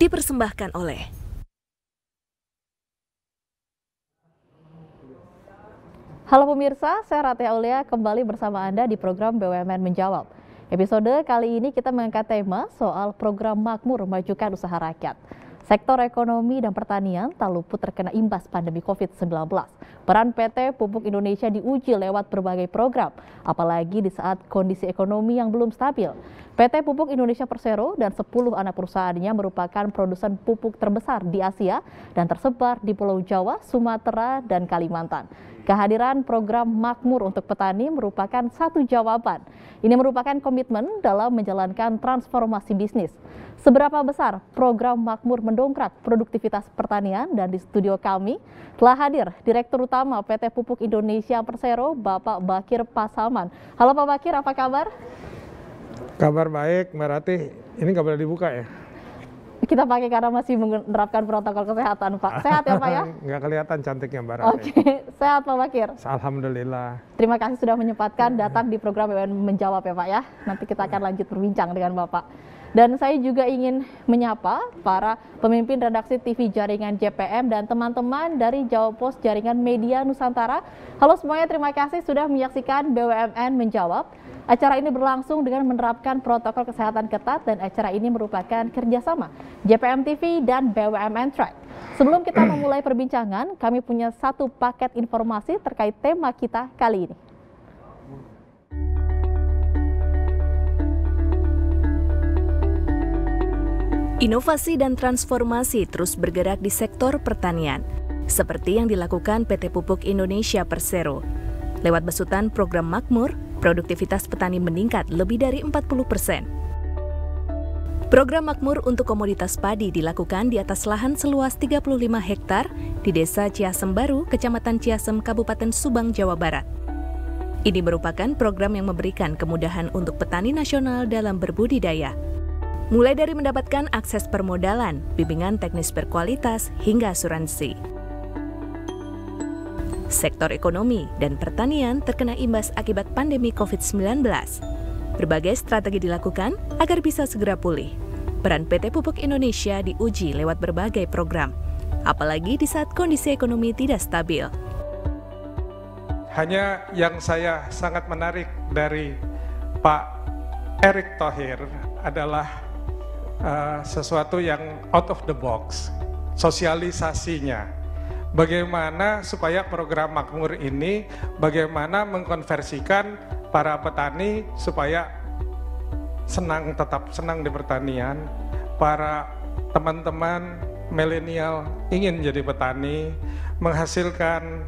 dipersembahkan oleh Halo pemirsa, saya Ratih Aulia kembali bersama Anda di program BUMN Menjawab. Episode kali ini kita mengangkat tema soal program makmur majukan usaha rakyat. Sektor ekonomi dan pertanian tak luput terkena imbas pandemi COVID-19. Peran PT Pupuk Indonesia diuji lewat berbagai program, apalagi di saat kondisi ekonomi yang belum stabil. PT Pupuk Indonesia Persero dan 10 anak perusahaannya merupakan produsen pupuk terbesar di Asia dan tersebar di Pulau Jawa, Sumatera, dan Kalimantan. Kehadiran program makmur untuk petani merupakan satu jawaban. Ini merupakan komitmen dalam menjalankan transformasi bisnis. Seberapa besar program makmur mendongkrak produktivitas pertanian? Dan di studio kami telah hadir Direktur Utama PT Pupuk Indonesia Persero, Bapak Bakir Pasaman. Halo Pak Bakir, apa kabar? Kabar baik, Mbak Ratih. Ini nggak boleh dibuka ya? Kita pakai karena masih menerapkan protokol kesehatan, Pak. Sehat ya, Pak ya? Nggak kelihatan cantiknya, Mbak Ratih. Oke, sehat Pak Bakir. Alhamdulillah. Terima kasih sudah menyempatkan datang di program BUMN Menjawab ya, Pak ya. Nanti kita akan lanjut berbincang dengan Bapak. Dan saya juga ingin menyapa para pemimpin redaksi TV Jaringan JPM dan teman-teman dari Jawa Pos Jaringan Media Nusantara. Halo semuanya, terima kasih sudah menyaksikan BUMN Menjawab. Acara ini berlangsung dengan menerapkan protokol kesehatan ketat dan acara ini merupakan kerjasama JPM TV dan BUMN Track. Sebelum kita memulai perbincangan, kami punya satu paket informasi terkait tema kita kali ini. inovasi dan transformasi terus bergerak di sektor pertanian, seperti yang dilakukan PT Pupuk Indonesia Persero. Lewat besutan program makmur, produktivitas petani meningkat lebih dari 40%. Program makmur untuk komoditas padi dilakukan di atas lahan seluas 35 hektar di Desa Ciasem Baru, Kecamatan Ciasem, Kabupaten Subang, Jawa Barat. Ini merupakan program yang memberikan kemudahan untuk petani nasional dalam berbudidaya. Mulai dari mendapatkan akses permodalan, bimbingan teknis berkualitas, hingga asuransi. Sektor ekonomi dan pertanian terkena imbas akibat pandemi COVID-19. Berbagai strategi dilakukan agar bisa segera pulih. Peran PT Pupuk Indonesia diuji lewat berbagai program, apalagi di saat kondisi ekonomi tidak stabil. Hanya yang saya sangat menarik dari Pak Erick Thohir adalah sesuatu yang out of the box, sosialisasinya. Bagaimana supaya program makmur ini, bagaimana mengkonversikan para petani supaya tetap senang di pertanian. Para teman-teman milenial ingin jadi petani, menghasilkan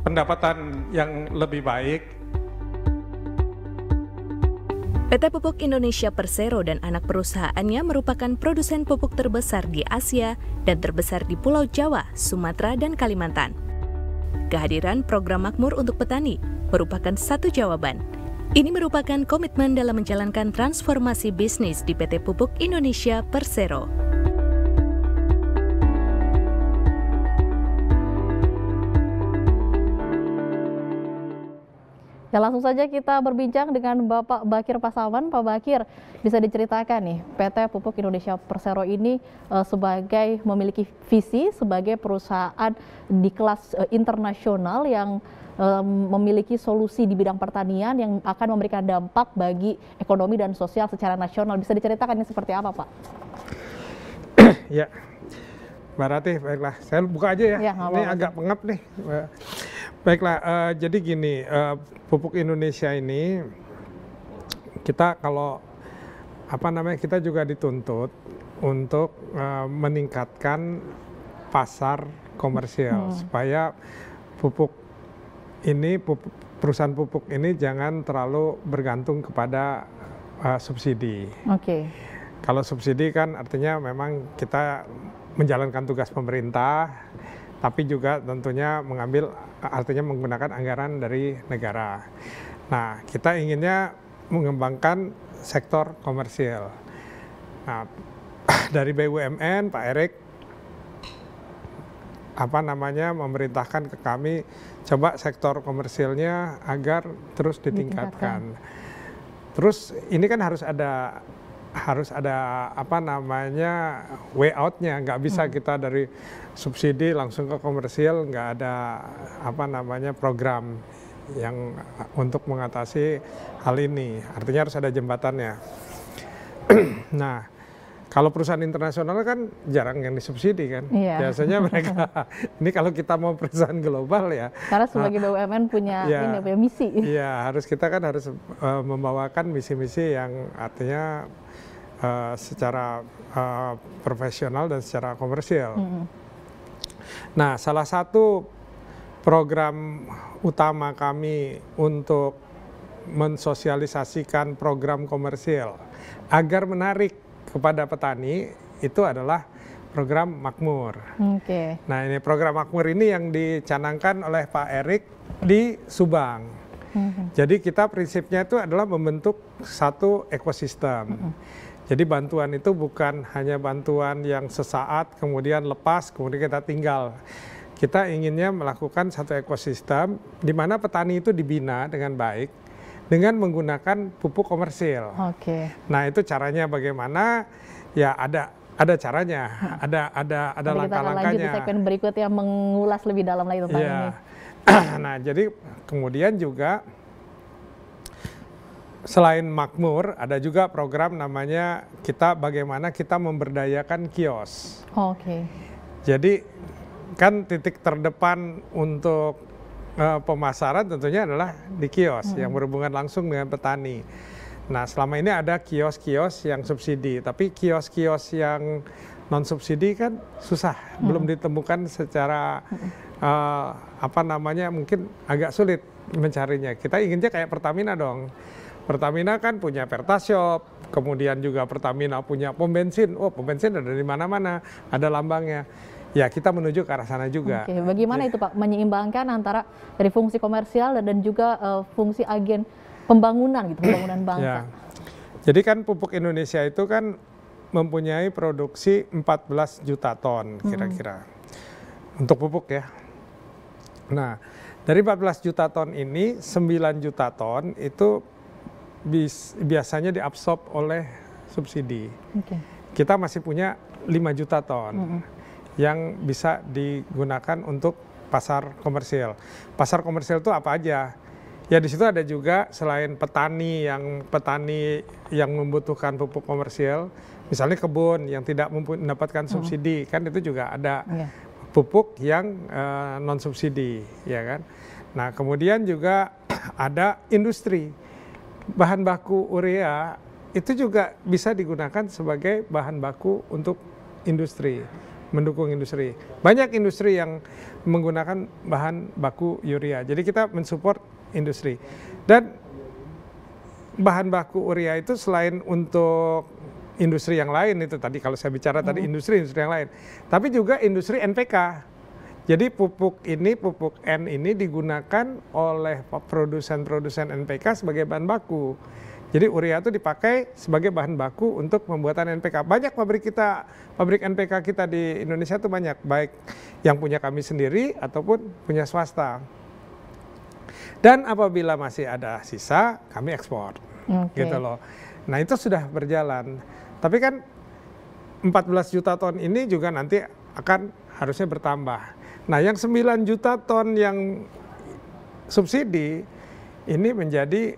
pendapatan yang lebih baik. PT Pupuk Indonesia Persero dan anak perusahaannya merupakan produsen pupuk terbesar di Asia dan terbesar di Pulau Jawa, Sumatera, dan Kalimantan. Kehadiran program makmur untuk petani merupakan satu jawaban. Ini merupakan komitmen dalam menjalankan transformasi bisnis di PT Pupuk Indonesia Persero. Ya, langsung saja kita berbincang dengan Bapak Bakir Pasaman. Pak Bakir, bisa diceritakan nih, PT Pupuk Indonesia Persero ini sebagai memiliki visi sebagai perusahaan di kelas internasional yang memiliki solusi di bidang pertanian yang akan memberikan dampak bagi ekonomi dan sosial secara nasional. Bisa diceritakan ini seperti apa, Pak? Ya, Mbak Ratih, baiklah. Saya buka aja ya. Ini agak pengap nih. Baiklah, jadi gini, Pupuk Indonesia ini kita kita juga dituntut untuk meningkatkan pasar komersial supaya perusahaan pupuk ini jangan terlalu bergantung kepada subsidi. Kalau subsidi kan artinya memang kita menjalankan tugas pemerintah, tapi juga tentunya artinya menggunakan anggaran dari negara. Nah, kita inginnya mengembangkan sektor komersil. Nah, dari BUMN, Pak Erick memerintahkan ke kami coba sektor komersilnya agar terus ditingkatkan. Terus ini kan harus ada harus ada apa namanya way out-nya, nggak bisa kita dari subsidi langsung ke komersil, nggak ada apa namanya program yang untuk mengatasi hal ini. Artinya harus ada jembatannya. Nah, kalau perusahaan internasional kan jarang yang disubsidi kan. Iya. Biasanya mereka, ini kalau kita mau perusahaan global ya. Karena sebagai BUMN punya Ya, punya misi. Iya, kita harus membawakan misi-misi yang artinya secara profesional dan secara komersial. Nah, salah satu program utama kami untuk mensosialisasikan program komersial agar menarik kepada petani itu adalah program Makmur. Nah, ini program Makmur ini yang dicanangkan oleh Pak Erik di Subang. Jadi kita prinsipnya itu adalah membentuk satu ekosistem. Jadi bantuan itu bukan hanya bantuan yang sesaat kemudian lepas kemudian kita tinggal. Kita inginnya melakukan satu ekosistem di mana petani itu dibina dengan baik dengan menggunakan pupuk komersil. Nah, itu caranya bagaimana? Ya ada caranya, ada langkah-langkahnya. Kita akan lanjut di segmen berikutnya mengulas lebih dalam lagi tentang ini. Nah, jadi kemudian juga selain Makmur, ada juga program namanya bagaimana kita memberdayakan kios. Jadi kan titik terdepan untuk pemasaran tentunya adalah di kios yang berhubungan langsung dengan petani. Nah, selama ini ada kios-kios yang subsidi, tapi kios-kios yang non subsidi kan susah, belum ditemukan secara apa namanya, mungkin agak sulit mencarinya. Kita inginnya kayak Pertamina dong. Pertamina kan punya Pertashop, kemudian juga Pertamina punya pom bensin. Oh, pom bensin ada di mana-mana, ada lambangnya. Ya, kita menuju ke arah sana juga. Bagaimana itu Pak menyeimbangkan antara dari fungsi komersial dan juga fungsi agen pembangunan gitu, pembangunan bangsa? Jadi kan pupuk Indonesia itu kan mempunyai produksi 14 juta ton kira-kira untuk pupuk ya. Nah, dari 14 juta ton ini 9 juta ton itu biasanya diabsorb oleh subsidi. Kita masih punya 5 juta ton. Yang bisa digunakan untuk pasar komersil. Pasar komersil itu apa aja? Ya, di situ ada juga selain petani yang membutuhkan pupuk komersil, misalnya kebun yang tidak mendapatkan subsidi, kan itu juga ada pupuk yang non subsidi, ya kan? Nah, kemudian juga ada industri. Bahan baku urea itu juga bisa digunakan sebagai bahan baku untuk industri. Mendukung industri. Banyak industri yang menggunakan bahan baku urea. Jadi kita mensupport industri. Dan bahan baku urea itu selain untuk industri yang lain itu tadi kalau saya bicara tadi industri yang lain. Tapi juga industri NPK. Jadi pupuk N ini digunakan oleh produsen-produsen NPK sebagai bahan baku. Jadi urea itu dipakai sebagai bahan baku untuk pembuatan NPK. Banyak pabrik NPK kita di Indonesia itu banyak, baik yang punya kami sendiri ataupun punya swasta. Dan apabila masih ada sisa, kami ekspor, gitu loh. Nah, itu sudah berjalan. Tapi kan 14 juta ton ini juga nanti akan harusnya bertambah. Nah, yang 9 juta ton yang subsidi ini menjadi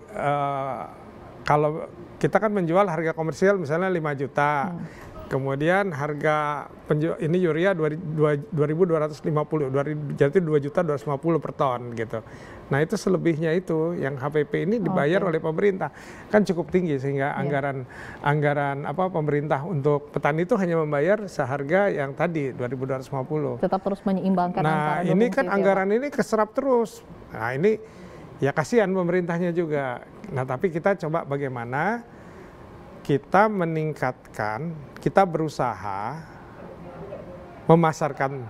kalau kita kan menjual harga komersial misalnya 5 juta, kemudian harga ini urea 2.250, jadi 2.250 per ton gitu. Nah, itu selebihnya itu yang HPP ini dibayar oleh pemerintah kan cukup tinggi sehingga anggaran pemerintah untuk petani itu hanya membayar seharga yang tadi 2.250. Tetap terus menyeimbangkan. Nah, ini kan anggaran ini keserap terus. Nah, ini ya kasihan pemerintahnya juga. Nah, tapi kita coba bagaimana kita meningkatkan, kita berusaha memasarkan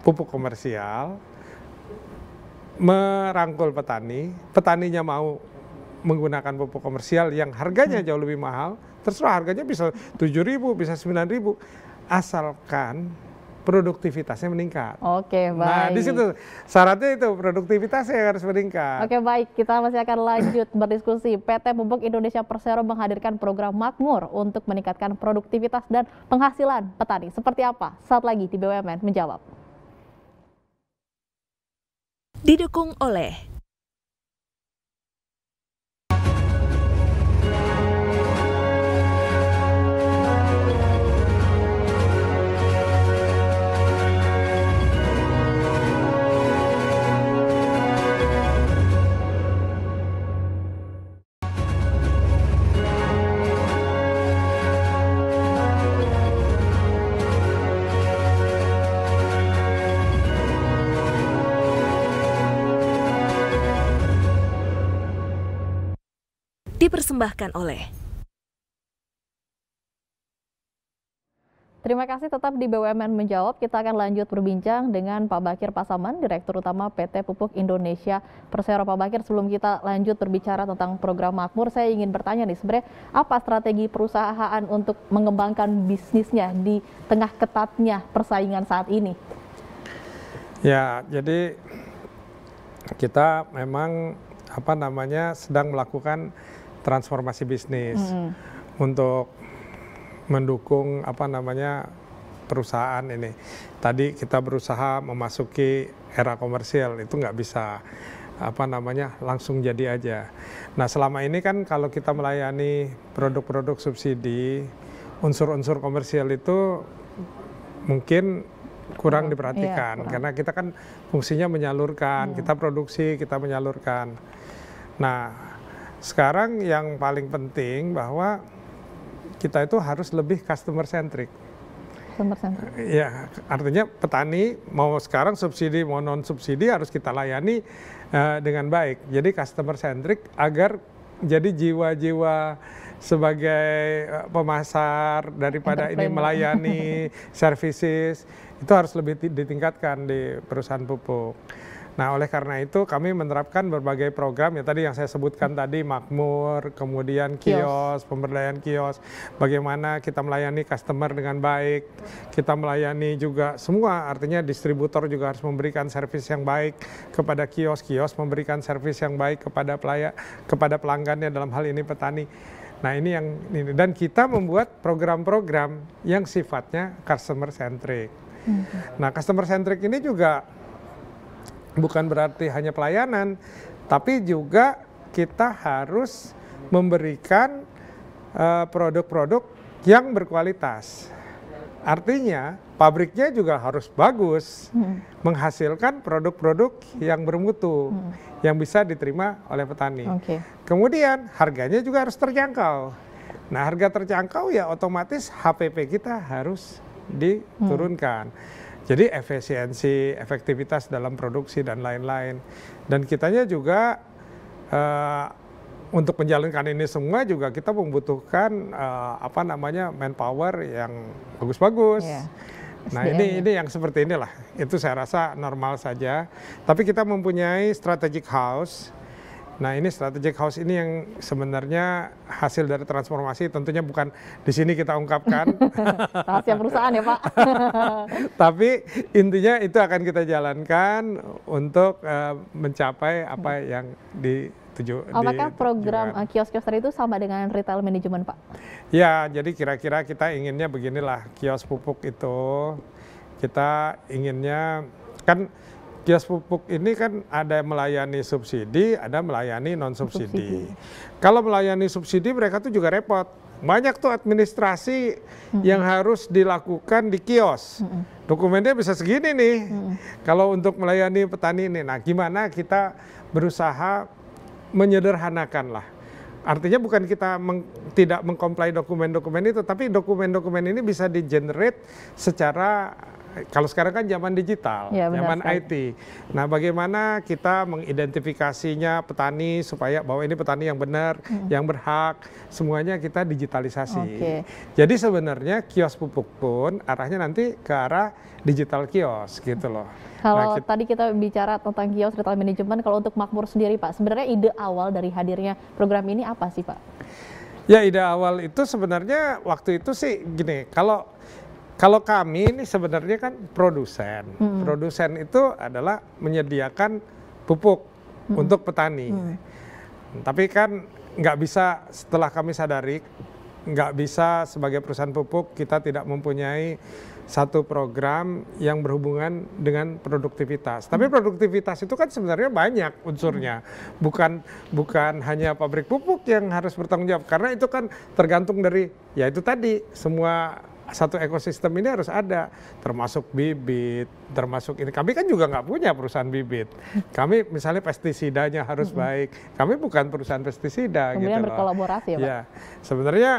pupuk komersial, merangkul petani, petaninya mau menggunakan pupuk komersial yang harganya jauh lebih mahal, terserah harganya bisa 7.000, bisa 9.000, asalkan produktivitasnya meningkat. Oke, baik. Nah, di situ syaratnya itu produktivitasnya yang harus meningkat. Oke, baik. Kita masih akan lanjut berdiskusi. PT Pupuk Indonesia Persero menghadirkan program Makmur untuk meningkatkan produktivitas dan penghasilan petani. Seperti apa? Saat lagi di BUMN menjawab. Didukung oleh dipersembahkan oleh Terima kasih, tetap di BUMN menjawab. Kita akan lanjut berbincang dengan Pak Bakir Pasaman, Direktur Utama PT Pupuk Indonesia Persero. Pak Bakir, sebelum kita lanjut berbicara tentang program Makmur, saya ingin bertanya nih, sebenarnya apa strategi perusahaan untuk mengembangkan bisnisnya di tengah ketatnya persaingan saat ini? Ya, jadi kita memang sedang melakukan transformasi bisnis untuk mendukung perusahaan ini. Tadi kita berusaha memasuki era komersial, itu nggak bisa langsung jadi aja. Nah, selama ini kan kalau kita melayani produk-produk subsidi, unsur-unsur komersial itu mungkin kurang diperhatikan, karena kita kan fungsinya menyalurkan, kita produksi, kita menyalurkan. Nah, sekarang yang paling penting bahwa kita itu harus lebih customer centric. Ya, artinya petani mau sekarang subsidi mau non subsidi harus kita layani dengan baik. Jadi customer centric agar jadi jiwa-jiwa sebagai pemasar daripada ini melayani services itu harus lebih ditingkatkan di perusahaan pupuk. Nah, oleh karena itu kami menerapkan berbagai program ya tadi yang saya sebutkan tadi, Makmur, kemudian kios, pemberdayaan kios, bagaimana kita melayani customer dengan baik, kita melayani juga semua, artinya distributor juga harus memberikan servis yang baik kepada kios, memberikan servis yang baik kepada pelanggannya, dalam hal ini petani. Nah, ini dan kita membuat program-program yang sifatnya customer centric. Nah, customer centric ini juga bukan berarti hanya pelayanan, tapi juga kita harus memberikan produk-produk yang berkualitas. Artinya pabriknya juga harus bagus, menghasilkan produk-produk yang bermutu, yang bisa diterima oleh petani. Kemudian harganya juga harus terjangkau. Nah, harga terjangkau ya otomatis HPP kita harus diturunkan. Jadi efisiensi, efektivitas dalam produksi dan lain-lain. Dan kitanya juga untuk menjalankan ini semua juga kita membutuhkan manpower yang bagus-bagus. Nah, ini yang seperti inilah. Itu saya rasa normal saja. Tapi kita mempunyai strategic house. Nah, ini strategic house ini yang sebenarnya hasil dari transformasi, tentunya bukan di sini kita ungkapkan. Rahasia perusahaan ya, Pak. Tapi intinya itu akan kita jalankan untuk mencapai apa yang dituju. Apakah program kios-kios tadi itu sama dengan retail management, Pak? Ya, jadi kira-kira kita inginnya beginilah, kios pupuk itu kita inginnya kan kios pupuk ini kan ada melayani subsidi, ada melayani non-subsidi. Kalau melayani subsidi mereka tuh juga repot. Banyak tuh administrasi yang harus dilakukan di kios. Dokumennya bisa segini nih. Kalau untuk melayani petani ini, nah gimana kita berusaha menyederhanakan lah. Artinya bukan kita tidak mengkomplai dokumen-dokumen itu, tapi dokumen-dokumen ini bisa di-generate secara, kalau sekarang kan zaman digital, zaman IT. Nah, bagaimana kita mengidentifikasinya petani supaya bahwa ini petani yang benar, yang berhak, semuanya kita digitalisasi. Jadi sebenarnya kios pupuk pun arahnya nanti ke arah digital kios gitu loh. Kalau tadi kita bicara tentang kios retail management, kalau untuk Makmur sendiri Pak, sebenarnya ide awal dari hadirnya program ini apa sih Pak? Ya, ide awal itu sebenarnya waktu itu sih gini, kalau kalau kami ini sebenarnya kan produsen. Produsen itu adalah menyediakan pupuk untuk petani. Tapi kan nggak bisa, setelah kami sadari, nggak bisa sebagai perusahaan pupuk kita tidak mempunyai satu program yang berhubungan dengan produktivitas. Tapi produktivitas itu kan sebenarnya banyak unsurnya. Bukan hanya pabrik pupuk yang harus bertanggung jawab. Karena itu kan tergantung dari, ya itu tadi, semua satu ekosistem ini harus ada. Termasuk bibit, termasuk ini. Kami kan juga nggak punya perusahaan bibit. Kami misalnya pestisidanya harus baik. Kami bukan perusahaan pestisida. Kemudian gitu berkolaborasi ya Pak? Ya, sebenarnya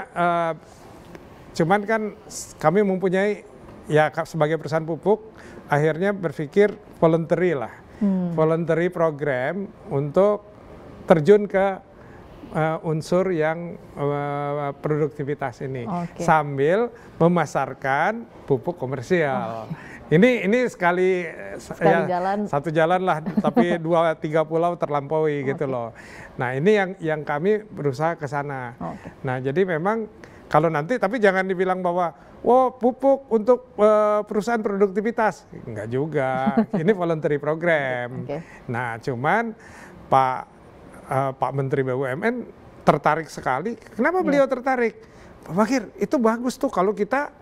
cuman kan kami mempunyai, ya sebagai perusahaan pupuk, akhirnya berpikir voluntary lah. Voluntary program untuk terjun ke unsur yang produktivitas ini. Sambil memasarkan pupuk komersial. Ini sekali ya, jalan. Satu jalan lah, tapi 2-3 pulau terlampaui gitu loh. Nah ini yang kami berusaha ke sana. Nah jadi memang kalau nanti, tapi jangan dibilang bahwa pupuk untuk perusahaan produktivitas. Enggak juga, ini voluntary program. Nah cuman Pak Menteri BUMN tertarik sekali. Kenapa beliau tertarik? Pak Bakir, itu bagus tuh kalau kita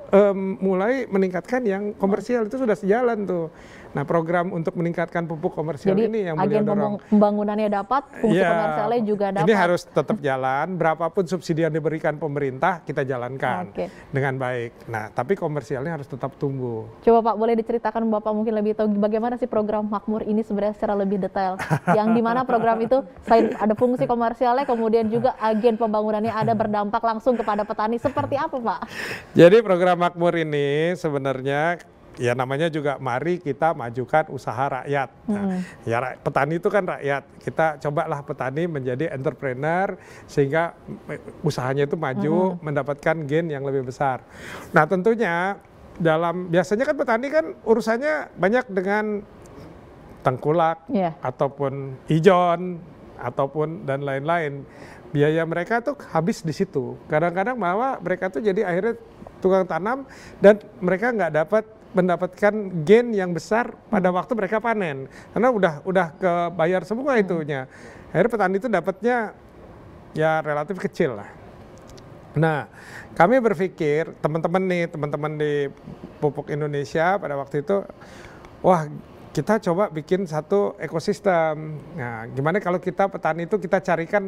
mulai meningkatkan yang komersial, itu sudah sejalan tuh. Nah program untuk meningkatkan pupuk komersial ini yang beliau dorong. Jadi pembangunannya dapat, fungsi komersialnya juga dapat. Ini harus tetap jalan, berapapun subsidi yang diberikan pemerintah kita jalankan dengan baik. Nah tapi komersialnya harus tetap tumbuh. Coba Pak, boleh diceritakan Bapak mungkin lebih tahu bagaimana sih program Makmur ini sebenarnya secara lebih detail. Yang dimana program itu selain ada fungsi komersialnya, kemudian juga agen pembangunannya ada berdampak langsung kepada petani. Seperti apa Pak? Jadi program Makmur ini sebenarnya, ya namanya juga mari kita majukan usaha rakyat. Nah, ya petani itu kan rakyat. Kita cobalah petani menjadi entrepreneur sehingga usahanya itu maju, mendapatkan gain yang lebih besar. Nah tentunya biasanya kan petani kan urusannya banyak dengan tengkulak ataupun ijon ataupun dan lain-lain. Biaya mereka tuh habis di situ. Kadang-kadang bahwa mereka tuh jadi akhirnya tukang tanam dan mereka nggak mendapatkan gain yang besar pada waktu mereka panen, karena udah kebayar semua itunya. Akhirnya petani itu dapatnya ya relatif kecil lah. Nah kami berpikir teman-teman di Pupuk Indonesia pada waktu itu, wah kita coba bikin satu ekosistem. Nah gimana kalau kita petani itu kita carikan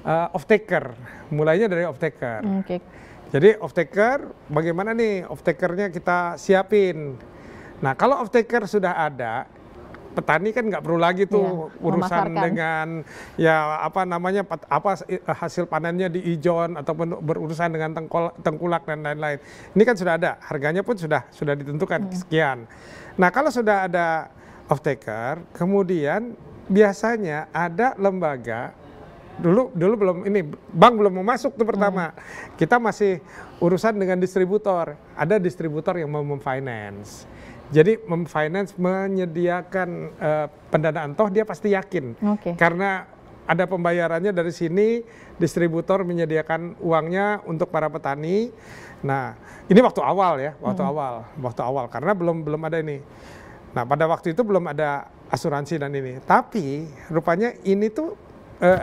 off-taker, mulainya dari off-taker. Jadi off-taker, bagaimana nih off-takernya kita siapin. Nah kalau off-taker sudah ada, petani kan nggak perlu lagi tuh urusan dengan ya apa namanya hasil panennya di ijon ataupun berurusan dengan tengkulak dan lain-lain. Ini kan sudah ada, harganya pun sudah ditentukan sekian. Nah kalau sudah ada off-taker, kemudian biasanya ada lembaga. Dulu belum ini, bank belum mau masuk tuh pertama. Kita masih urusan dengan distributor. Ada distributor yang mau memfinance. Jadi memfinance, menyediakan pendanaan, toh dia pasti yakin. Karena ada pembayarannya dari sini, distributor menyediakan uangnya untuk para petani. Nah, ini waktu awal ya, waktu awal karena belum ada ini. Nah, pada waktu itu belum ada asuransi dan ini. Tapi rupanya ini tuh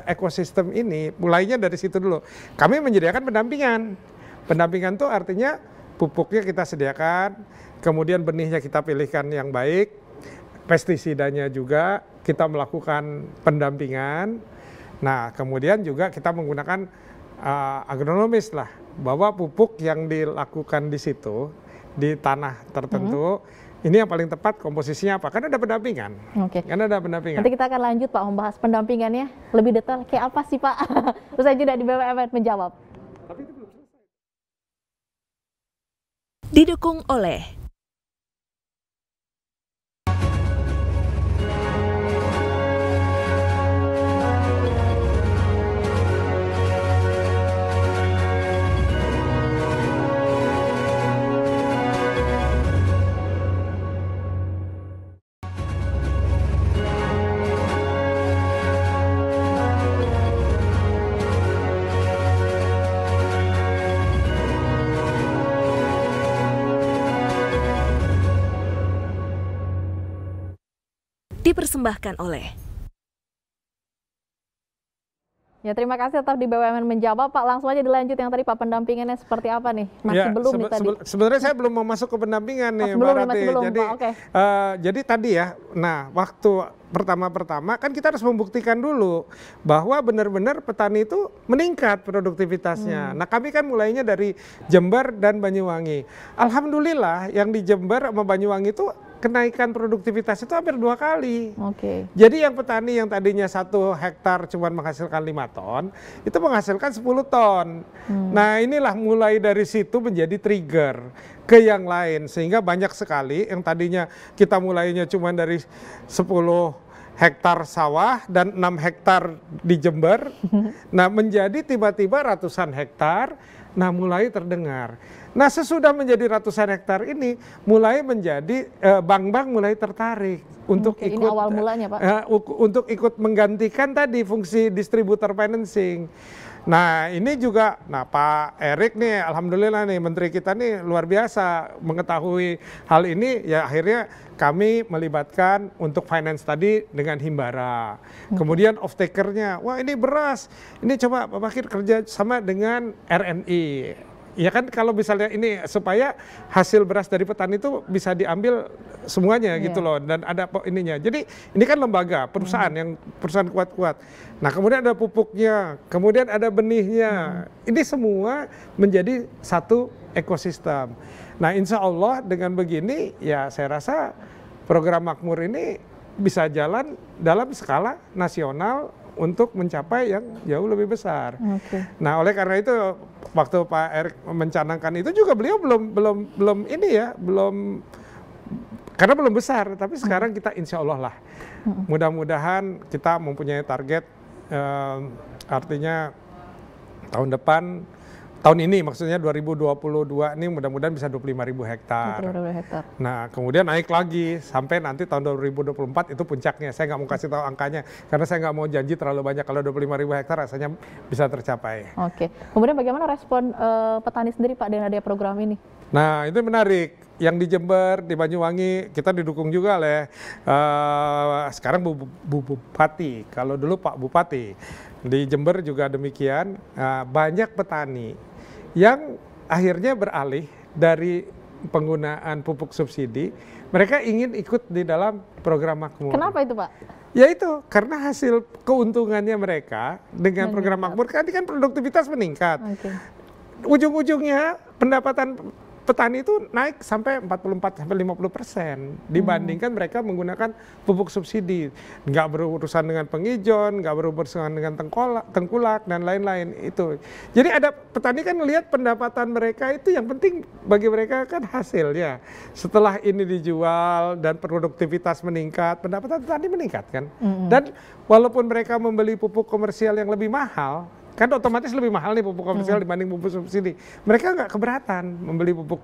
ekosistem ini mulainya dari situ dulu. Kami menyediakan pendampingan. Pendampingan itu artinya pupuknya kita sediakan, kemudian benihnya kita pilihkan yang baik, pestisidanya juga kita melakukan pendampingan. Nah, kemudian juga kita menggunakan agronomis lah, bahwa pupuk yang dilakukan di situ di tanah tertentu ini yang paling tepat komposisinya apa? Karena ada pendampingan. Karena ada pendampingan. Nanti kita akan lanjut Pak membahas pendampingannya lebih detail. Kayak apa sih Pak? Usai jeda di BUMN menjawab. Tapi itu belum selesai. Didukung oleh dipersembahkan oleh Ya, terima kasih tetap di BUMN Menjawab, Pak. Langsung aja dilanjut yang tadi, Pak, pendampingannya seperti apa nih? Masih belum nih tadi. Sebenarnya saya belum mau masuk ke pendampingan nih, Mbak Rati. Jadi, jadi tadi ya, nah waktu pertama-pertama kan kita harus membuktikan dulu bahwa benar-benar petani itu meningkat produktivitasnya. Nah, kami kan mulainya dari Jember dan Banyuwangi. Alhamdulillah yang di Jember sama Banyuwangi itu kenaikan produktivitas itu hampir 2 kali. Jadi yang petani yang tadinya 1 hektar cuma menghasilkan 5 ton, itu menghasilkan 10 ton. Nah, inilah mulai dari situ menjadi trigger ke yang lain, sehingga banyak sekali yang tadinya kita mulainya cuma dari 10 hektar sawah dan 6 hektar di Jember, nah menjadi tiba-tiba ratusan hektar, nah mulai terdengar. Nah, sesudah menjadi ratusan hektar ini mulai menjadi bank-bank mulai tertarik untuk ikut, ini awal mulanya, Pak. Untuk ikut menggantikan tadi fungsi distributor financing. Nah, ini juga, nah Pak Erik nih, alhamdulillah nih Menteri kita nih luar biasa mengetahui hal ini, ya akhirnya kami melibatkan untuk finance tadi dengan Himbara. Kemudian off takernya, wah ini beras, ini coba Pak Bakir kerja sama dengan RNI. Ya kan, kalau misalnya ini supaya hasil beras dari petani itu bisa diambil semuanya gitu loh, dan ada ininya. Jadi ini kan lembaga, perusahaan yang perusahaan kuat-kuat. Nah, kemudian ada pupuknya, kemudian ada benihnya. Ini semua menjadi satu ekosistem. Nah, insya Allah dengan begini ya saya rasa program Makmur ini bisa jalan dalam skala nasional untuk mencapai yang jauh lebih besar. Nah, oleh karena itu waktu Pak Erik mencanangkan itu juga beliau belum ini ya, karena belum besar, tapi sekarang kita insya Allah lah, mudah-mudahan kita mempunyai target, artinya tahun ini maksudnya 2022 ini mudah-mudahan bisa 25.000 hektar. Nah, kemudian naik lagi sampai nanti tahun 2024 itu puncaknya. Saya nggak mau kasih tahu angkanya karena saya nggak mau janji terlalu banyak. Kalau 25.000 hektar rasanya bisa tercapai. Kemudian bagaimana respon petani sendiri, Pak, dengan adanya program ini? Nah, itu menarik. Yang di Jember, di Banyuwangi, kita didukung juga oleh sekarang Bu Bupati. Kalau dulu Pak Bupati. Di Jember juga demikian. Banyak petani yang akhirnya beralih dari penggunaan pupuk subsidi, mereka ingin ikut di dalam program Makmur. Kenapa itu, Pak? Ya itu, karena hasil keuntungannya mereka dengan program Makmur, kan produktivitas meningkat. Ujung-ujungnya pendapatan petani itu naik sampai 44-50% dibandingkan mereka menggunakan pupuk subsidi. Nggak berurusan dengan pengijon, nggak berurusan dengan tengkulak, dan lain-lain itu. Jadi ada petani kan melihat pendapatan mereka itu yang penting bagi mereka kan hasilnya. Setelah ini dijual dan produktivitas meningkat, pendapatan petani meningkat kan. Dan walaupun mereka membeli pupuk komersial yang lebih mahal, kan otomatis lebih mahal nih pupuk komersial dibanding pupuk subsidi. Mereka nggak keberatan membeli pupuk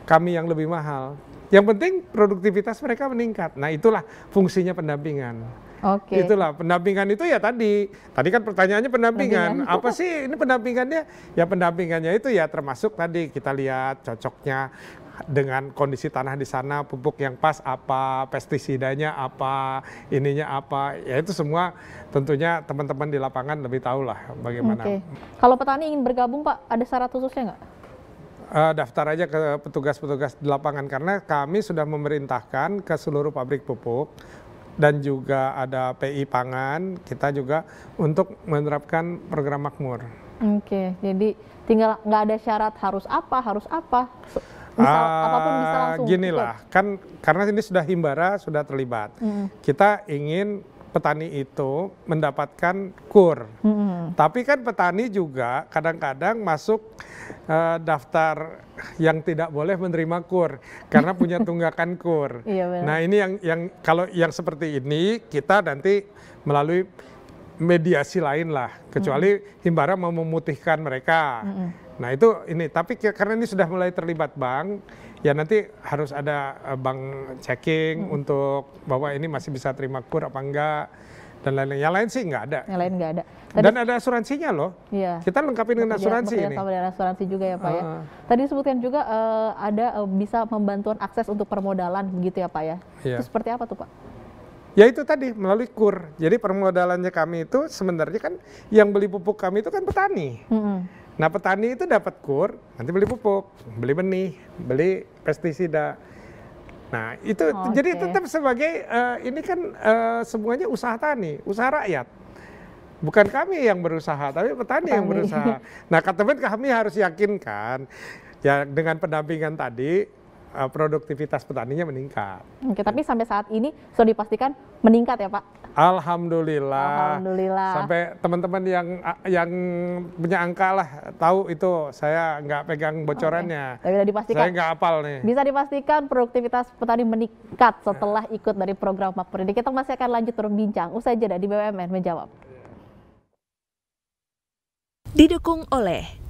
kami yang lebih mahal. Yang penting produktivitas mereka meningkat. Nah, itulah fungsinya pendampingan. Itulah pendampingan itu ya tadi kan pertanyaannya pendampingan. Apa sih ini pendampingannya? Ya pendampingannya itu ya termasuk tadi kita lihat cocoknya dengan kondisi tanah di sana, pupuk yang pas apa, pestisidanya apa, ininya apa, ya itu semua tentunya teman-teman di lapangan lebih tahu lah bagaimana. Kalau petani ingin bergabung, Pak, ada syarat khususnya nggak? Daftar aja ke petugas-petugas di lapangan, karena kami sudah memerintahkan ke seluruh pabrik pupuk dan juga ada PI Pangan, kita juga untuk menerapkan program Makmur. Jadi tinggal nggak ada syarat harus apa. Misal apapun bisa langsung. Ginilah, kan karena ini sudah Himbara sudah terlibat. Kita ingin petani itu mendapatkan KUR. Tapi kan petani juga kadang-kadang masuk daftar yang tidak boleh menerima KUR karena punya tunggakan KUR. Nah, ini yang kalau yang seperti ini kita nanti melalui mediasi lain lah, kecuali Himbara mau memutihkan mereka. Nah, itu ini, tapi karena ini sudah mulai terlibat bank, ya nanti harus ada bank checking untuk bahwa ini masih bisa terima KUR apa enggak, dan lain-lain. Yang lain sih nggak ada. Yang lain nggak ada. Dan ada asuransinya loh. Kita lengkapi dengan asuransi ini. Sama dengan asuransi juga ya, Pak ya. Tadi disebutkan juga ada bisa membantuan akses untuk permodalan begitu ya, Pak ya. Itu seperti apa tuh, Pak? Ya itu tadi melalui KUR. Jadi permodalannya kami itu sebenarnya kan yang beli pupuk kami itu kan petani. Nah petani itu dapat KUR, nanti beli pupuk, beli benih, beli pestisida. Nah itu jadi tetap sebagai ini kan semuanya usaha tani, usaha rakyat. Bukan kami yang berusaha, tapi petani yang berusaha. Nah kami harus yakinkan ya dengan pendampingan tadi produktivitas petaninya meningkat. Oke, tapi sampai saat ini sudah dipastikan meningkat ya Pak? Alhamdulillah. Alhamdulillah. Sampai teman-teman yang punya angka lah tahu itu, saya nggak pegang bocorannya. Tapi sudah dipastikan. Saya nggak hafal nih. Bisa dipastikan produktivitas petani meningkat setelah ikut dari program Makmur ini. Kita masih akan lanjut berbincang. Usai jeda di BUMN Menjawab. Didukung oleh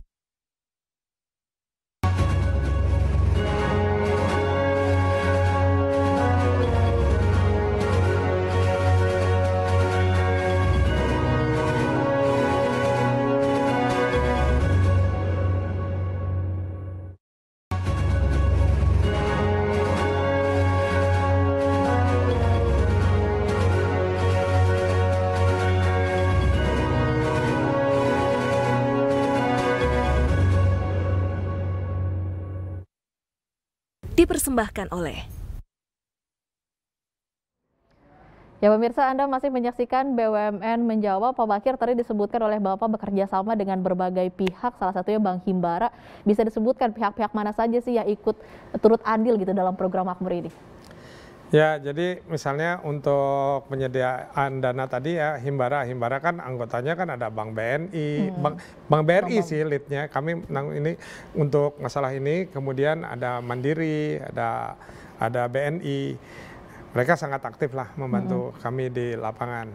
dipersembahkan oleh Ya pemirsa, Anda masih menyaksikan BUMN Menjawab. Pak Bakir, tadi disebutkan oleh Bapak bekerja sama dengan berbagai pihak, salah satunya Bank Himbara. Bisa disebutkan pihak-pihak mana saja sih yang ikut turut andil gitu dalam program Makmur ini? Ya, jadi misalnya untuk penyediaan dana tadi ya Himbara kan anggotanya kan ada Bank BNI, Bank BRI sih leadnya. Kami ini untuk masalah ini, kemudian ada Mandiri, ada BNI. Mereka sangat aktif lah membantu kami di lapangan.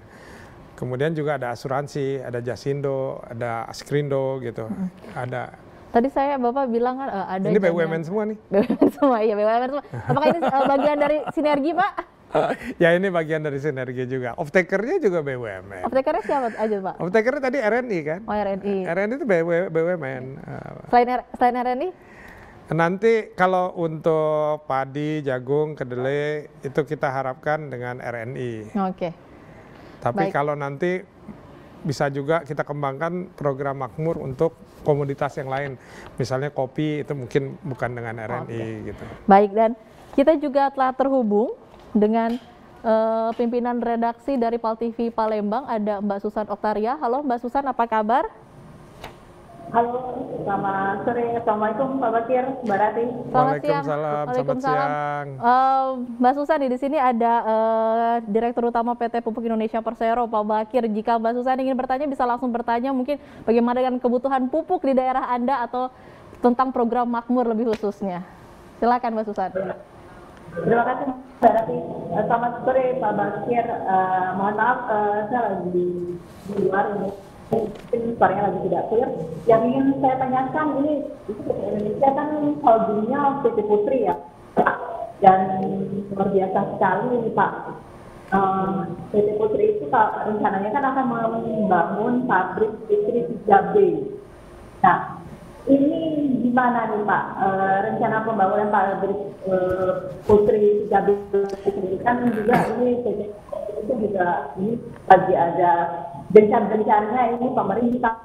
Kemudian juga ada asuransi, ada Jasindo, ada Askrindo gitu. Ada. Tadi Bapak bilang kan ada. Ini BUMN semua nih. BUMN semua, iya BUMN semua. Apakah ini bagian dari sinergi Pak? Ya ini bagian dari sinergi juga. Off-taker-nya juga BUMN. Off-taker-nya siapa aja Pak? Off-taker-nya tadi RNI kan? Oh RNI. RNI itu BUMN. Selain RNI? Nanti kalau untuk padi, jagung, kedelai itu kita harapkan dengan RNI. Oke. Tapi kalau nanti bisa juga kita kembangkan program Makmur untuk komoditas yang lain. Misalnya kopi itu mungkin bukan dengan RNI gitu. Baik, dan kita juga telah terhubung dengan pimpinan redaksi dari PAL TV Palembang, ada Mbak Susan Oktaria. Halo Mbak Susan, apa kabar? Halo, selamat sore. Assalamualaikum Pak Bakir, Mbak Rati. Waalaikumsalam, selamat siang. Mbak Susan, di sini ada Direktur Utama PT Pupuk Indonesia Persero, Pak Bakir. Jika Mbak Susan ingin bertanya, bisa langsung bertanya mungkin bagaimana dengan kebutuhan pupuk di daerah Anda atau tentang program Makmur lebih khususnya. Silakan Mbak Susan. Terima kasih Mbak Rati. Selamat sore Pak Bakir. Mohon maaf, saya lagi di luar ini. Mungkin suaranya lagi tidak clear. Yang ingin saya tanyakan ini PT Indonesia kan holdingnya PT Putri ya, dan luar biasa sekali ini Pak. PT Putri itu rencananya kan akan membangun pabrik Putri 3B. Nah, ini gimana nih Pak rencana pembangunan pabrik Putri 3B ini kan juga ini PT itu juga ini lagi ada gencar-gencarnya ini pemerintah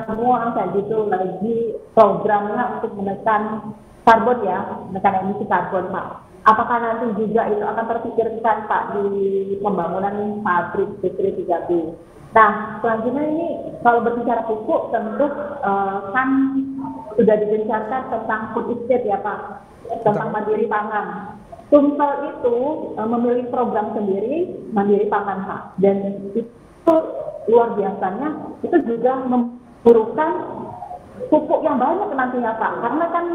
semua kayak gitu lagi programnya untuk menekan karbon ya, menekan emisi karbon Pak. Apakah nanti juga itu akan terpikirkan Pak di pembangunan pabrik Putri 3B? Nah, selanjutnya ini kalau berbicara pupuk tentu kan sudah digencarkan tentang food estate ya Pak, tentang mandiri pangan. Sumsel itu memiliki program sendiri mandiri pangan Pak, dan itu luar biasanya itu juga memerlukan pupuk yang banyak nantinya Pak, karena kan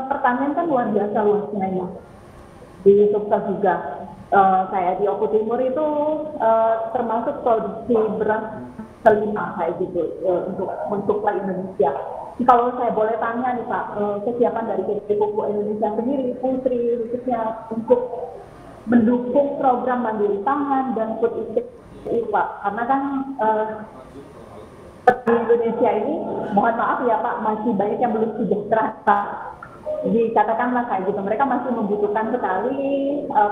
pertanian kan luar biasa luasnya ya. Di Sumsel juga kayak di Oku Timur itu termasuk produksi beras kelima kayak gitu untuk mensuplai Indonesia. Kalau saya boleh tanya nih Pak, kesiapan dari PT Pupuk Indonesia sendiri, Putri khususnya untuk mendukung program mandiri pangan dan food estate Pak, karena kan di Indonesia ini, mohon maaf ya Pak, masih banyak yang belum sejahtera Pak. dikatakanlah kayak gitu, mereka masih membutuhkan sekali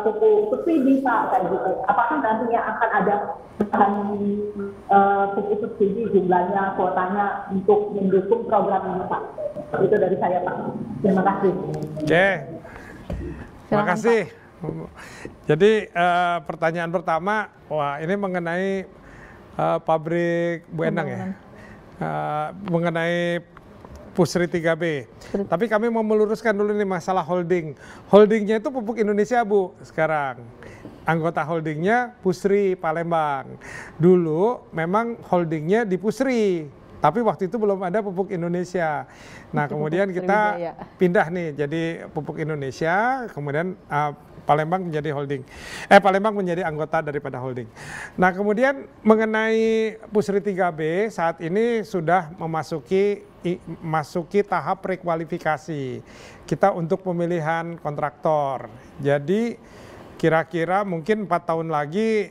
pupuk subsidi Pak, kayak gitu. Apakah nantinya akan ada bahan pupuk subsidi jumlahnya, kuotanya untuk mendukung program ini Pak? Itu dari saya Pak. Terima kasih. Oke, terima kasih. Jadi pertanyaan pertama, wah ini mengenai pabrik Bu Endang ya, mengenai Pusri 3B. Tapi kami mau meluruskan dulu nih masalah holding. Holdingnya itu Pupuk Indonesia Bu sekarang. Anggota holdingnya Pusri Palembang. Dulu memang holdingnya di Pusri, tapi waktu itu belum ada Pupuk Indonesia. Nah kemudian kita pindah nih jadi Pupuk Indonesia, kemudian Palembang menjadi holding. Palembang menjadi anggota daripada holding. Nah kemudian mengenai Pusri 3B saat ini sudah memasuki tahap prekualifikasi kita untuk pemilihan kontraktor. Jadi kira-kira mungkin 4 tahun lagi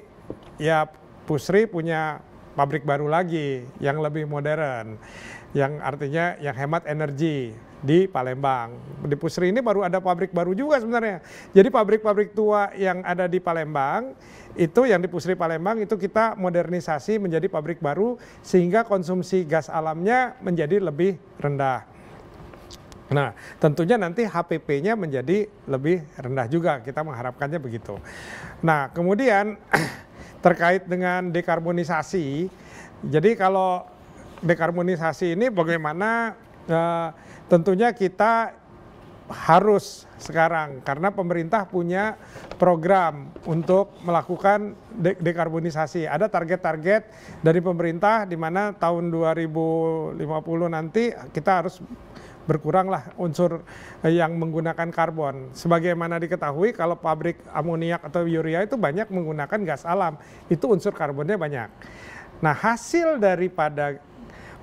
ya Pusri punya pabrik baru lagi yang lebih modern, yang artinya yang hemat energi di Palembang. Di Pusri ini baru ada pabrik baru juga sebenarnya. Jadi pabrik-pabrik tua yang ada di Palembang, itu yang di Pusri Palembang itu kita modernisasi menjadi pabrik baru sehingga konsumsi gas alamnya menjadi lebih rendah. Nah tentunya nanti HPP-nya menjadi lebih rendah juga, kita mengharapkannya begitu. Nah kemudian terkait dengan dekarbonisasi, jadi kalau dekarbonisasi ini bagaimana tentunya kita harus sekarang karena pemerintah punya program untuk melakukan dekarbonisasi. Ada target-target dari pemerintah di mana tahun 2050 nanti kita harus berkuranglah unsur yang menggunakan karbon. Sebagaimana diketahui kalau pabrik amoniak atau urea itu banyak menggunakan gas alam, itu unsur karbonnya banyak. Nah hasil daripada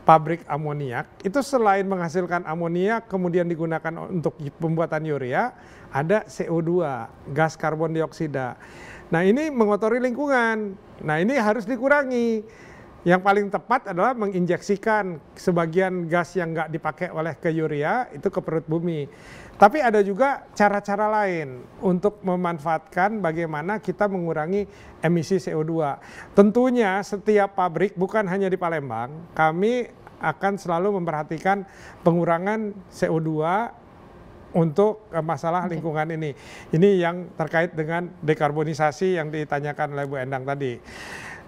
pabrik amoniak itu selain menghasilkan amoniak kemudian digunakan untuk pembuatan urea, ada CO2, gas karbon dioksida. Nah ini mengotori lingkungan. Nah ini harus dikurangi. Yang paling tepat adalah menginjeksikan sebagian gas yang nggak dipakai oleh ke urea itu ke perut bumi. Tapi ada juga cara-cara lain untuk memanfaatkan bagaimana kita mengurangi emisi CO2. Tentunya setiap pabrik bukan hanya di Palembang, kami akan selalu memperhatikan pengurangan CO2 untuk masalah lingkungan ini. Ini yang terkait dengan dekarbonisasi yang ditanyakan oleh Bu Endang tadi.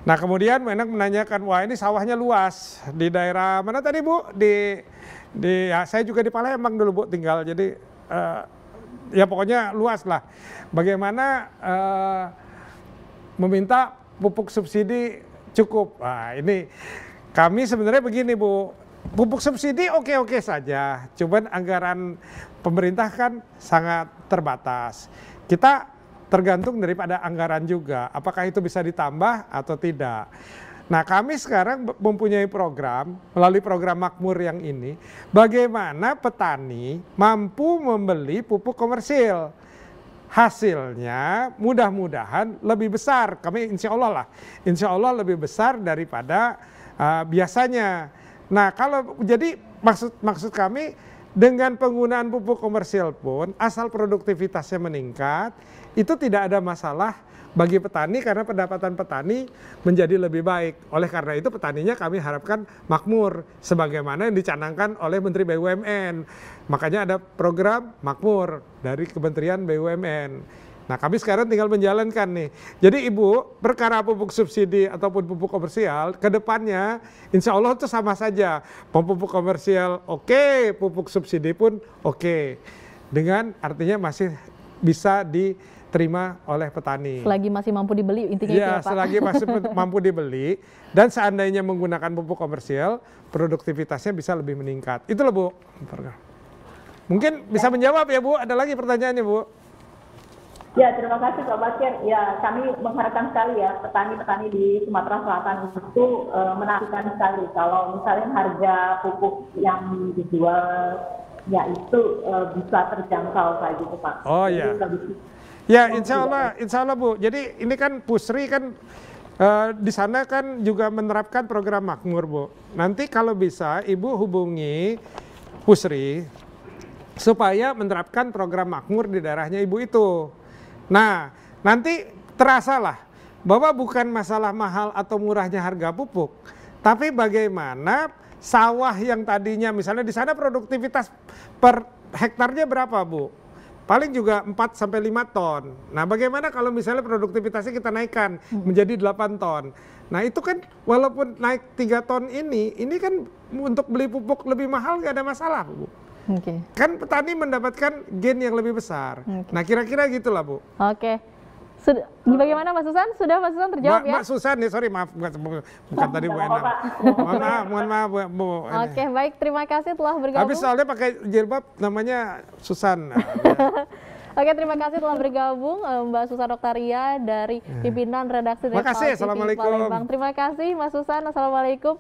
Nah kemudian Bu Endang menanyakan, wah ini sawahnya luas di daerah mana tadi Bu? Ya, saya juga di Palembang dulu Bu tinggal, jadi ya pokoknya luas lah. Bagaimana meminta pupuk subsidi cukup? Nah ini kami sebenarnya begini Bu, pupuk subsidi oke-oke saja, cuman anggaran pemerintah kan sangat terbatas. Kita tergantung daripada anggaran juga, apakah itu bisa ditambah atau tidak. Nah kami sekarang mempunyai program, melalui program Makmur yang ini, bagaimana petani mampu membeli pupuk komersil. Hasilnya mudah-mudahan lebih besar, kami insya Allah lebih besar daripada biasanya. Nah kalau jadi maksud kami dengan penggunaan pupuk komersil pun asal produktivitasnya meningkat, itu tidak ada masalah bagi petani karena pendapatan petani menjadi lebih baik. Oleh karena itu petaninya kami harapkan makmur sebagaimana yang dicanangkan oleh Menteri BUMN. Makanya ada program makmur dari Kementerian BUMN. Nah kami sekarang tinggal menjalankan nih. Jadi Ibu, perkara pupuk subsidi ataupun pupuk komersial, ke depannya insya Allah itu sama saja. Pupuk komersial oke, pupuk subsidi pun oke. Dengan artinya masih bisa diterima oleh petani. Selagi masih mampu dibeli intinya itu ya Pak? Selagi masih mampu dibeli dan seandainya menggunakan pupuk komersial, produktivitasnya bisa lebih meningkat. Itulah Bu. Mungkin bisa menjawab ya Bu, ada lagi pertanyaannya Bu? Ya, terima kasih Pak Bakir. Ya, kami mengharapkan sekali ya petani-petani di Sumatera Selatan itu menantikan sekali kalau misalnya harga pupuk yang dijual ya itu bisa terjangkau kayak gitu Pak. Oh iya. Ya, insya Allah Bu. Jadi ini kan Pusri kan di sana kan juga menerapkan program makmur Bu. Nanti kalau bisa Ibu hubungi Pusri supaya menerapkan program makmur di daerahnya ibu itu. Nah, nanti terasalah bahwa bukan masalah mahal atau murahnya harga pupuk, tapi bagaimana sawah yang tadinya misalnya di sana produktivitas per hektarnya berapa, Bu? Paling juga 4 sampai 5 ton. Nah, bagaimana kalau misalnya produktivitasnya kita naikkan menjadi 8 ton. Nah, itu kan walaupun naik 3 ton ini kan untuk beli pupuk lebih mahal nggak ada masalah, Bu. Oke. Kan petani mendapatkan gain yang lebih besar. Nah, kira-kira gitulah, Bu. Oke. Bagaimana Mas Susan? Sudah Mas Susan terjawab ya? Mbak Susan nih, sorry maaf bukan tadi Bu Endang. Mohon maaf Bu. Oke, baik, terima kasih telah bergabung. Habis soalnya pakai jilbab namanya Susan. Oke, terima kasih telah bergabung Mbak Susan Oktaria dari pimpinan redaksi Makasih, Assalamualaikum. Palembang. Terima kasih Mas Susan, Assalamualaikum.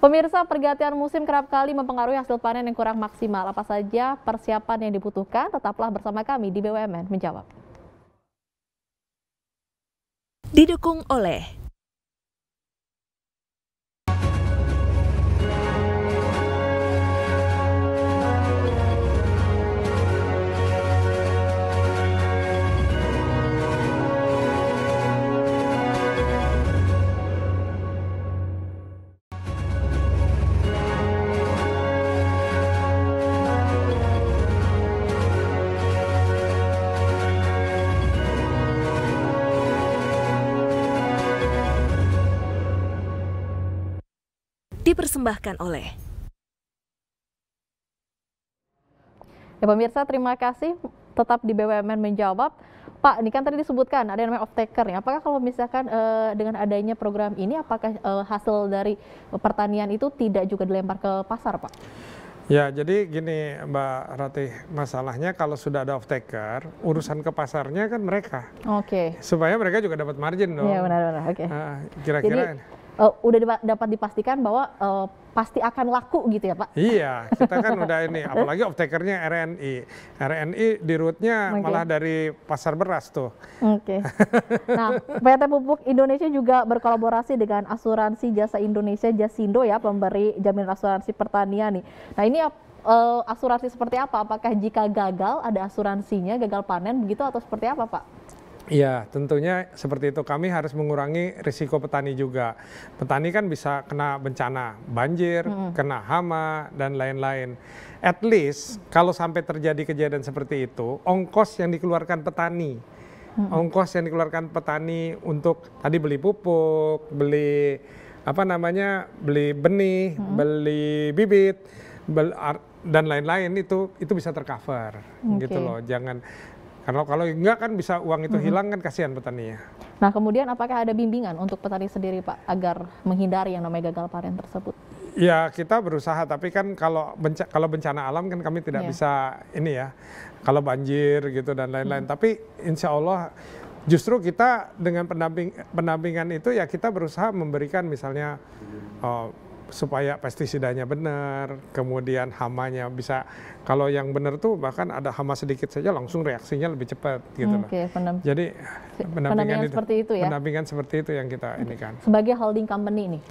Pemirsa, pergantian musim kerap kali mempengaruhi hasil panen yang kurang maksimal. Apa saja persiapan yang dibutuhkan? Tetaplah bersama kami di BUMN Menjawab. Didukung oleh dipersembahkan oleh Ya pemirsa, terima kasih tetap di BUMN Menjawab. Pak, ini kan tadi disebutkan ada yang namanya off-taker ya. Apakah kalau misalkan dengan adanya program ini, apakah hasil dari pertanian itu tidak juga dilempar ke pasar, Pak? Ya, jadi gini Mbak Ratih, masalahnya kalau sudah ada off-taker, urusan ke pasarnya kan mereka. Oke. Supaya mereka juga dapat margin dong. Iya, benar-benar. Oke. Kira-kira udah dapat dipastikan bahwa pasti akan laku gitu ya, Pak? Iya, kita kan udah ini, apalagi off-takernya RNI. RNI di rootnya malah dari pasar beras tuh. Oke. Nah, PT Pupuk Indonesia juga berkolaborasi dengan Asuransi Jasa Indonesia Jasindo ya, pemberi jaminan asuransi pertanian nih. Nah, ini asuransi seperti apa? Apakah jika gagal ada asuransinya, gagal panen begitu atau seperti apa, Pak? Iya, tentunya seperti itu. Kami harus mengurangi risiko petani juga. Petani kan bisa kena bencana, banjir, kena hama, dan lain-lain. At least, kalau sampai terjadi kejadian seperti itu, ongkos yang dikeluarkan petani, untuk tadi beli pupuk, beli beli benih, beli bibit, dan lain-lain itu bisa tercover, gitu loh. Jangan kalau enggak kan bisa uang itu hilang, kan kasihan petaninya. Nah, kemudian apakah ada bimbingan untuk petani sendiri, Pak, agar menghindari yang namanya gagal panen tersebut? Ya, kita berusaha, tapi kan kalau bencana alam kan kami tidak bisa ini ya. Kalau banjir gitu dan lain-lain. Tapi insya Allah justru kita dengan pendampingan itu ya kita berusaha memberikan misalnya supaya pestisidanya benar, kemudian hamanya bisa, kalau yang benar tuh bahkan ada hama sedikit saja langsung reaksinya lebih cepat gitu loh. Jadi pendampingan seperti itu ya. Pendampingan seperti itu yang kita ini kan. Sebagai holding company nih.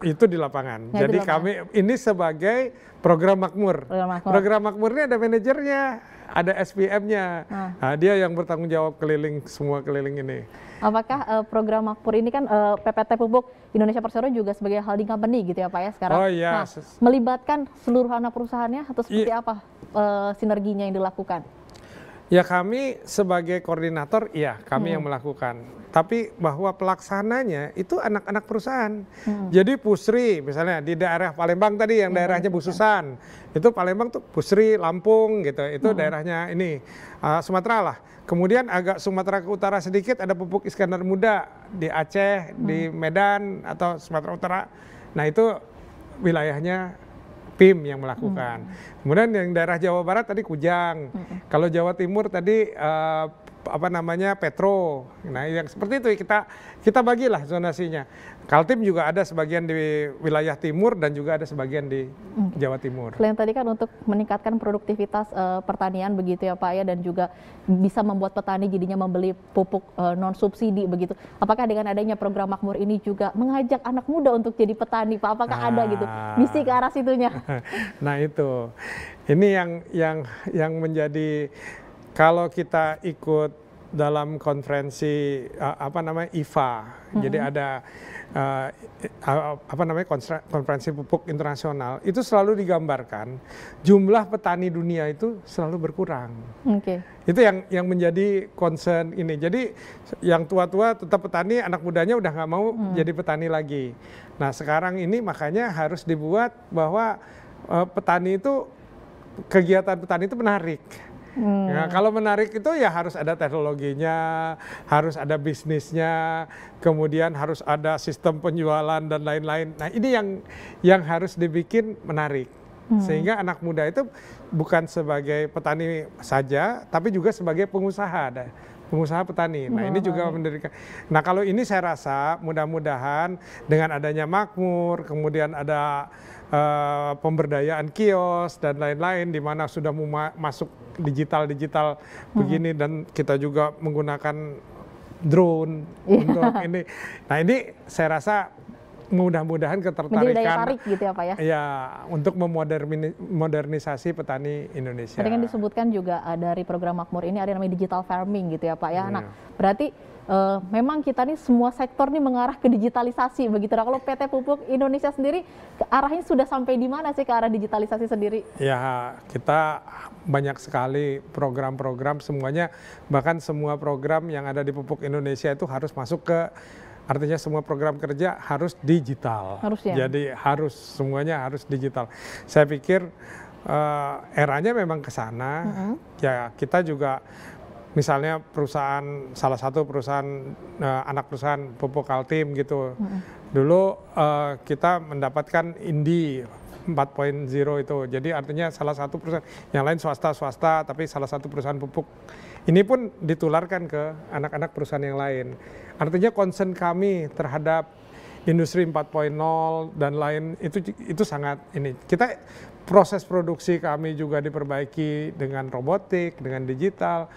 Itu di lapangan. Jadi kami ini sebagai program makmur. Program makmur ini ada manajernya, ada SPM-nya. Nah, dia yang bertanggung jawab semua keliling ini. Apakah program makmur ini kan PPT Pupuk Indonesia Persero juga sebagai holding company gitu ya, Pak ya sekarang? Oh iya. Nah, melibatkan seluruh anak perusahaannya atau seperti apa sinerginya yang dilakukan? Ya kami sebagai koordinator, ya kami yang melakukan. Tapi bahwa pelaksananya itu anak-anak perusahaan. Jadi Pusri misalnya di daerah Palembang tadi yang daerahnya Bu Susan, itu Palembang tuh Pusri, Lampung gitu, itu daerahnya ini Sumatera lah. Kemudian agak Sumatera ke utara sedikit ada Pupuk Iskandar Muda di Aceh, di Medan atau Sumatera Utara. Nah itu wilayahnya PIM yang melakukan. Kemudian yang daerah Jawa Barat tadi Kujang. Kalau Jawa Timur tadi Petro. Nah, yang seperti itu kita bagilah zonasinya. Kaltim juga ada sebagian di wilayah timur dan juga ada sebagian di Jawa Timur. Selain tadi kan untuk meningkatkan produktivitas pertanian begitu ya Pak ya, dan juga bisa membuat petani jadinya membeli pupuk non subsidi begitu. Apakah dengan adanya program makmur ini juga mengajak anak muda untuk jadi petani Pak? Apakah ada gitu misi ke arah situnya? Nah itu Ini yang menjadi, kalau kita ikut dalam konferensi IFA, jadi ada konferensi pupuk internasional, itu selalu digambarkan jumlah petani dunia itu selalu berkurang. Itu yang menjadi concern ini. Jadi yang tua-tua tetap petani, anak mudanya udah nggak mau jadi petani lagi. Nah sekarang ini makanya harus dibuat bahwa petani itu, kegiatan petani itu menarik. Ya, kalau menarik itu ya harus ada teknologinya, harus ada bisnisnya, kemudian harus ada sistem penjualan dan lain-lain. Nah ini yang harus dibikin menarik, sehingga anak muda itu bukan sebagai petani saja, tapi juga sebagai pengusaha petani. Nah ini juga mendirikan. Nah kalau ini saya rasa mudah-mudahan dengan adanya Makmur, kemudian ada pemberdayaan kios dan lain-lain, di mana sudah masuk digital begini, dan kita juga menggunakan drone untuk ini. Nah ini saya rasa mudah-mudahan ketertarikan menjadi daya tarik gitu ya Pak ya? Ya, untuk memodernisasi petani Indonesia. Tadi kan disebutkan juga dari program Makmur ini ada namanya digital farming gitu ya Pak ya. Nah berarti memang kita nih semua sektor nih mengarah ke digitalisasi begitu. Nah kalau PT Pupuk Indonesia sendiri arahnya sudah sampai di mana sih ke arah digitalisasi sendiri? Ya kita banyak sekali program-program, semuanya, bahkan semua program yang ada di Pupuk Indonesia itu harus masuk ke, artinya semua program kerja harus digital. Jadi semuanya harus digital. Saya pikir eranya memang ke sana. Ya kita juga misalnya salah satu perusahaan anak perusahaan Pupuk Kaltim gitu. Dulu kita mendapatkan INDI 4.0 itu. Jadi artinya salah satu perusahaan, yang lain swasta, tapi salah satu perusahaan pupuk. Ini pun ditularkan ke anak-anak perusahaan yang lain. Artinya concern kami terhadap industri 4.0 dan lain itu sangat ini. Kita proses produksi kami juga diperbaiki dengan robotik, dengan digital.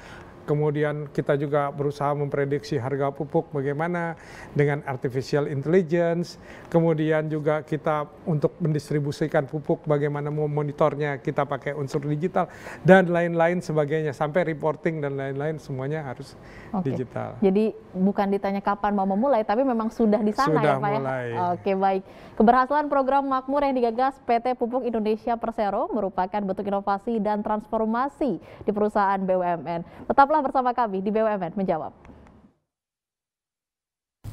Kemudian kita juga berusaha memprediksi harga pupuk bagaimana dengan artificial intelligence. Kemudian juga kita untuk mendistribusikan pupuk bagaimana memonitornya kita pakai unsur digital dan lain-lain sebagainya. Sampai reporting dan lain-lain semuanya harus digital. Jadi bukan ditanya kapan mau memulai, tapi memang sudah di sana ya Pak mulai. Ya? Oke baik. Keberhasilan program Makmur yang digagas PT Pupuk Indonesia Persero merupakan bentuk inovasi dan transformasi di perusahaan BUMN. Tetaplah bersama kami di BUMN Menjawab.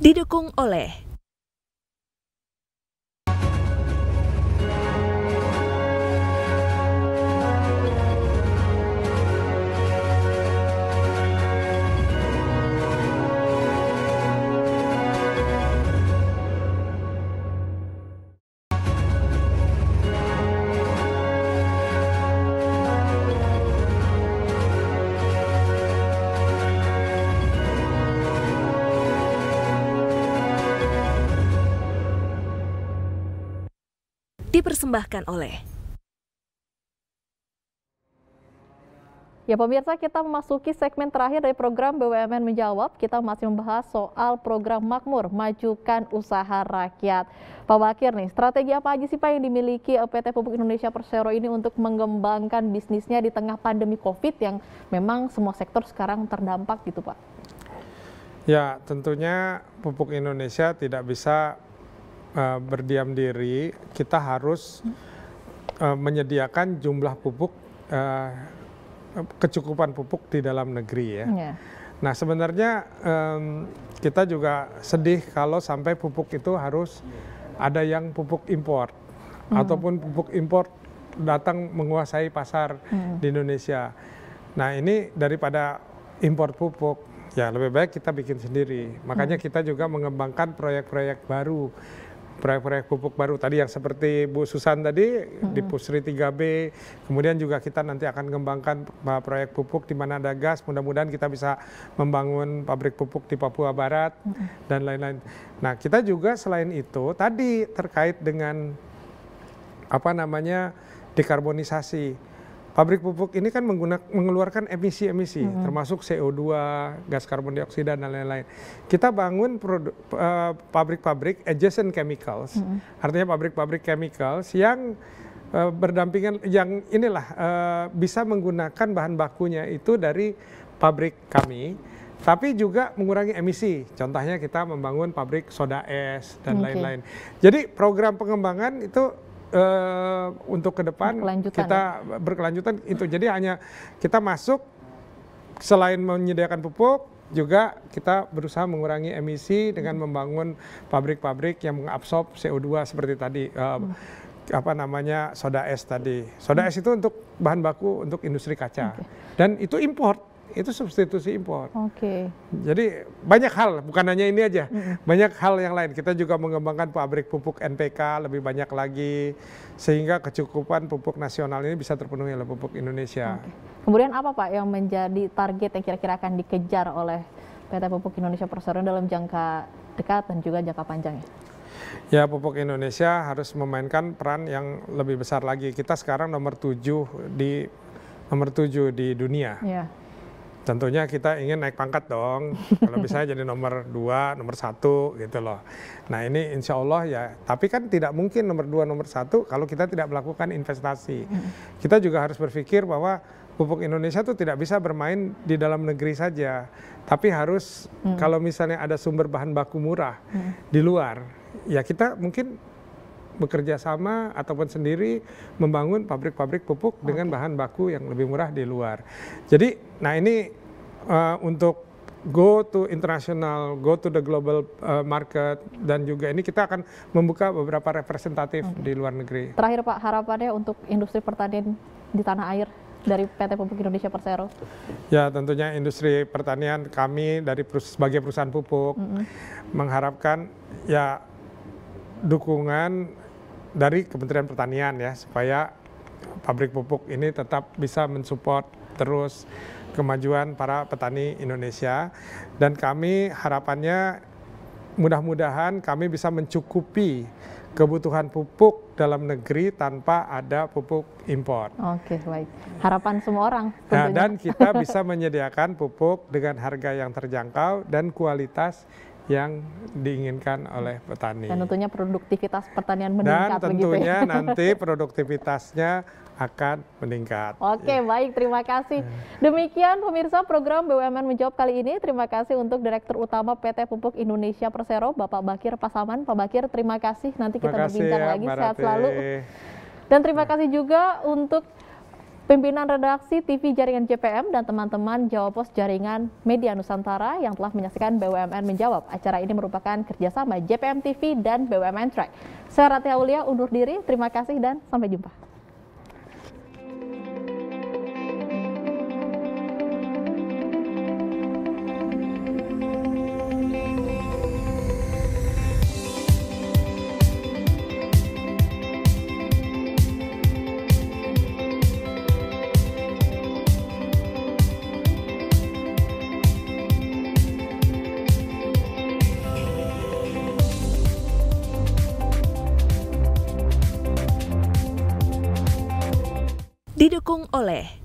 Didukung oleh dipersembahkan oleh. Ya pemirsa, kita memasuki segmen terakhir dari program BUMN Menjawab. Kita masih membahas soal program Makmur, majukan usaha rakyat. Pak Bakir nih, strategi apa aja sih Pak yang dimiliki PT Pupuk Indonesia Persero ini untuk mengembangkan bisnisnya di tengah pandemi COVID yang memang semua sektor sekarang terdampak gitu Pak? Ya tentunya Pupuk Indonesia tidak bisa berdiam diri. Kita harus menyediakan jumlah pupuk, kecukupan pupuk di dalam negeri ya. Nah sebenarnya kita juga sedih kalau sampai pupuk itu harus ada yang pupuk impor ataupun pupuk impor datang menguasai pasar di Indonesia. Nah ini daripada impor pupuk, ya lebih baik kita bikin sendiri. Makanya kita juga mengembangkan proyek-proyek baru. Proyek-proyek pupuk baru tadi yang seperti Bu Susan tadi di Pusri 3B, kemudian juga kita nanti akan mengembangkan proyek pupuk di mana ada gas, mudah-mudahan kita bisa membangun pabrik pupuk di Papua Barat dan lain-lain. Nah kita juga selain itu tadi terkait dengan dekarbonisasi. Pabrik pupuk ini kan mengeluarkan emisi-emisi, termasuk CO2, gas karbon dioksida, dan lain-lain. Kita bangun pabrik-pabrik adjacent chemicals, artinya pabrik-pabrik chemicals yang berdampingan yang inilah bisa menggunakan bahan bakunya itu dari pabrik kami, tapi juga mengurangi emisi. Contohnya kita membangun pabrik soda es dan lain-lain. Jadi program pengembangan itu untuk ke depan kita berkelanjutan itu. Jadi hanya kita masuk selain menyediakan pupuk, juga kita berusaha mengurangi emisi dengan membangun pabrik-pabrik yang mengabsorb CO2 seperti tadi. Apa namanya, soda es tadi. Soda es itu untuk bahan baku untuk industri kaca. Dan itu import, itu substitusi impor. Jadi banyak hal, bukan hanya ini aja. Banyak hal yang lain. Kita juga mengembangkan pabrik pupuk NPK lebih banyak lagi, sehingga kecukupan pupuk nasional ini bisa terpenuhi oleh pupuk Indonesia. Kemudian apa Pak yang menjadi target yang kira-kira akan dikejar oleh PT Pupuk Indonesia Persero dalam jangka dekat dan juga jangka panjangnya? Ya, Pupuk Indonesia harus memainkan peran yang lebih besar lagi. Kita sekarang nomor 7 di dunia. Tentunya kita ingin naik pangkat dong. Kalau bisa jadi nomor 2, nomor 1 gitu loh. Nah ini insya Allah ya, tapi kan tidak mungkin nomor 2, nomor 1 kalau kita tidak melakukan investasi. Kita juga harus berpikir bahwa pupuk Indonesia tuh tidak bisa bermain di dalam negeri saja. Tapi harus kalau misalnya ada sumber bahan baku murah di luar, ya kita mungkin bekerja sama ataupun sendiri membangun pabrik-pabrik pupuk dengan bahan baku yang lebih murah di luar. Jadi, nah ini untuk go to international, go to the global market, dan juga ini kita akan membuka beberapa representatif di luar negeri. Terakhir Pak, harapannya untuk industri pertanian di tanah air dari PT Pupuk Indonesia Persero? Ya, tentunya industri pertanian kami sebagai perusahaan pupuk mengharapkan ya dukungan dari Kementerian Pertanian ya, supaya pabrik pupuk ini tetap bisa mensupport terus kemajuan para petani Indonesia. Dan kami harapannya mudah-mudahan kami bisa mencukupi kebutuhan pupuk dalam negeri tanpa ada pupuk impor. Baik. Harapan semua orang tentunya. Nah, dan kita bisa menyediakan pupuk dengan harga yang terjangkau dan kualitas yang diinginkan oleh petani. Dan tentunya produktivitas pertanian meningkat. Dan tentunya nanti produktivitasnya akan meningkat. Baik, terima kasih. Demikian pemirsa program BUMN Menjawab kali ini. Terima kasih untuk Direktur Utama PT Pupuk Indonesia Persero, Bapak Bakir Pasaman. Pak Bakir, terima kasih. Nanti kita berbincang lagi. Sehat selalu. Dan terima kasih juga untuk pimpinan redaksi TV Jaringan JPM dan teman-teman Jawapos Jaringan Media Nusantara yang telah menyaksikan BUMN Menjawab. Acara ini merupakan kerjasama JPM TV dan BUMN Track. Saya Ratih Aulia undur diri. Terima kasih dan sampai jumpa. Didukung oleh